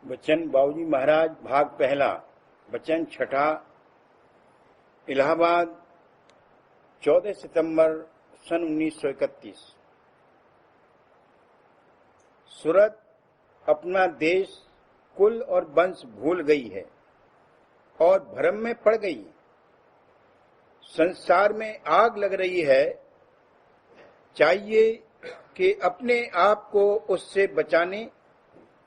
बच्चन बाबूजी महाराज भाग पहला। बच्चन छठा। इलाहाबाद 14 सितंबर सन 1931। सूरत अपना देश, कुल और वंश भूल गई है और भ्रम में पड़ गई है। संसार में आग लग रही है। चाहिए कि अपने आप को उससे बचाने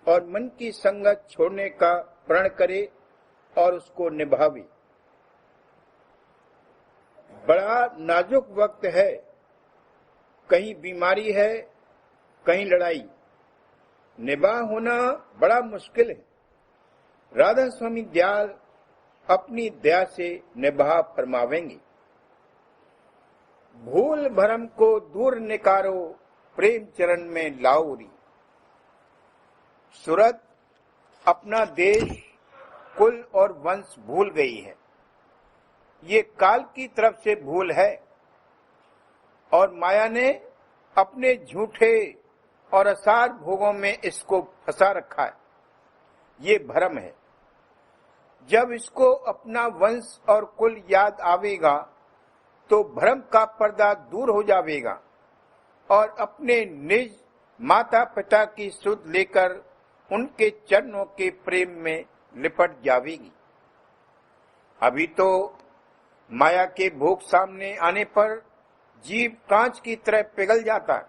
और मन की संगत छोड़ने का प्रण करे और उसको निभावे। बड़ा नाजुक वक्त है। कहीं बीमारी है, कहीं लड़ाई। निभा होना बड़ा मुश्किल है। राधा स्वामी दयाल अपनी दया से निभा फरमावेंगे। भूल भरम को दूर निकारो, प्रेम चरण में लाओरी। सूरत अपना देश, कुल और वंश भूल गई है। ये काल की तरफ से भूल है और माया ने अपने झूठे और असार भोगों में इसको फंसा रखा है। ये भ्रम है। जब इसको अपना वंश और कुल याद आवेगा तो भ्रम का पर्दा दूर हो जाएगा और अपने निज माता पिता की सुध लेकर उनके चरणों के प्रेम में लिपट जावेगी। अभी तो माया के भोग सामने आने पर जीव कांच की तरह पिघल जाता है।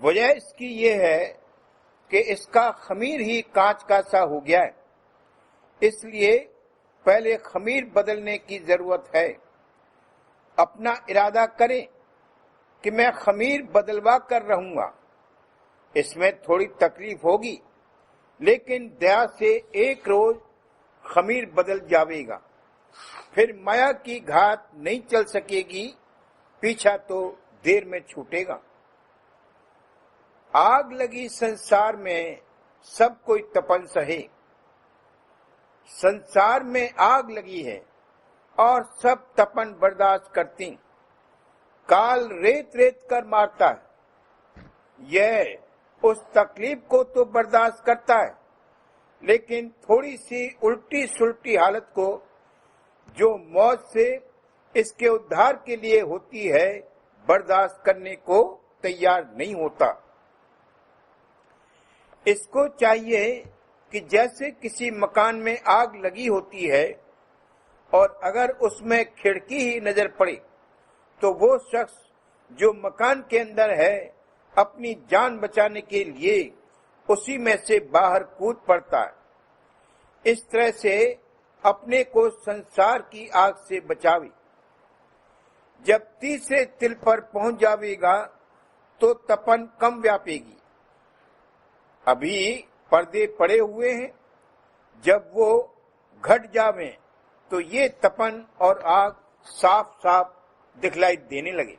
वजह इसकी ये है कि इसका खमीर ही कांच का सा हो गया है। इसलिए पहले खमीर बदलने की जरूरत है। अपना इरादा करें कि मैं खमीर बदलवा कर रहूंगा। इसमें थोड़ी तकलीफ होगी, लेकिन दया से एक रोज खमीर बदल जाएगा। फिर माया की घात नहीं चल सकेगी, पीछा तो देर में छूटेगा। आग लगी संसार में, सब कोई तपन सहे। संसार में आग लगी है और सब तपन बर्दाश्त करती। काल रेत रेत कर मारता है। यह उस तकलीफ को तो बर्दाश्त करता है, लेकिन थोड़ी सी उल्टी सुलटी हालत को जो मौत से इसके उद्धार के लिए होती है, बर्दाश्त करने को तैयार नहीं होता। इसको चाहिए कि जैसे किसी मकान में आग लगी होती है और अगर उसमें खिड़की ही नजर पड़े तो वो शख्स जो मकान के अंदर है अपनी जान बचाने के लिए उसी में से बाहर कूद पड़ता है। इस तरह से अपने को संसार की आग से बचावे। जब तीसरे तिल पर पहुंच जाएगा तो तपन कम व्यापेगी। अभी पर्दे पड़े हुए हैं। जब वो घट जावे तो ये तपन और आग साफ साफ दिखलाई देने लगे।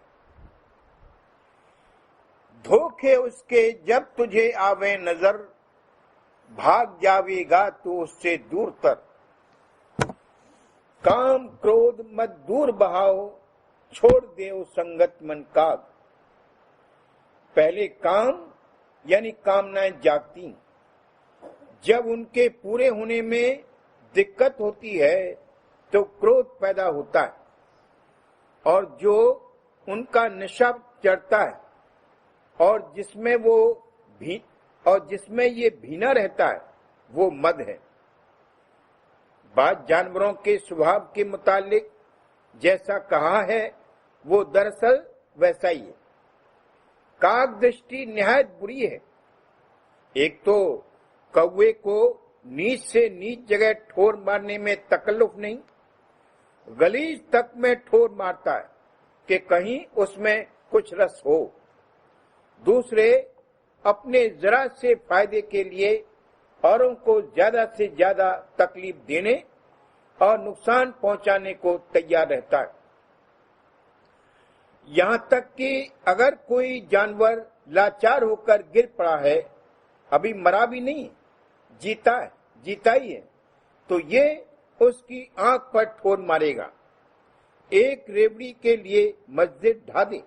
धोखे उसके जब तुझे आवे नजर, भाग जावेगा तो उससे दूर तर। काम क्रोध मत दूर बहाओ, छोड़ देओ संगत मन काग। पहले काम यानी कामनाएं जागती। जब उनके पूरे होने में दिक्कत होती है तो क्रोध पैदा होता है और जो उनका नशा चढ़ता है और जिसमें ये भीना रहता है वो मद है। बात जानवरों के स्वभाव के मुतालिक जैसा कहा है वो दरअसल वैसा ही है। काग दृष्टि निहायत बुरी है। एक तो कौवे को नीच से नीच जगह ठोर मारने में तकल्लुफ नहीं, गलीज तक में ठोर मारता है कि कहीं उसमें कुछ रस हो। दूसरे अपने जरा से फायदे के लिए औरों को ज्यादा से ज्यादा तकलीफ देने और नुकसान पहुंचाने को तैयार रहता है। यहां तक कि अगर कोई जानवर लाचार होकर गिर पड़ा है, अभी मरा भी नहीं, जीता ही है, तो ये उसकी आंख पर ठोर मारेगा। एक रेवड़ी के लिए मस्जिद ढा दे,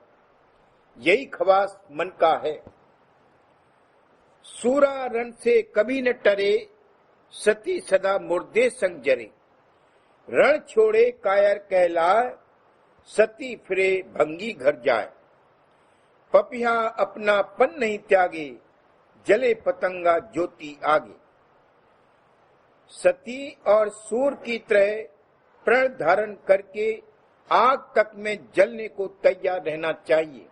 यही खवास मन का है। सूरा रण से कभी न टरे, सती सदा मुर्दे संग जरे। रण छोड़े कायर कहलाए, सती फिरे भंगी घर जाए। पपिया अपना पन नहीं त्यागे, जले पतंगा ज्योति आगे। सती और सूर की तरह प्रण धारण करके आग तक में जलने को तैयार रहना चाहिए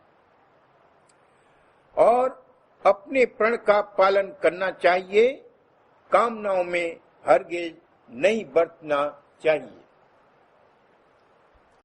और अपने प्रण का पालन करना चाहिए। कामनाओं में हरगिज नहीं बरतना चाहिए।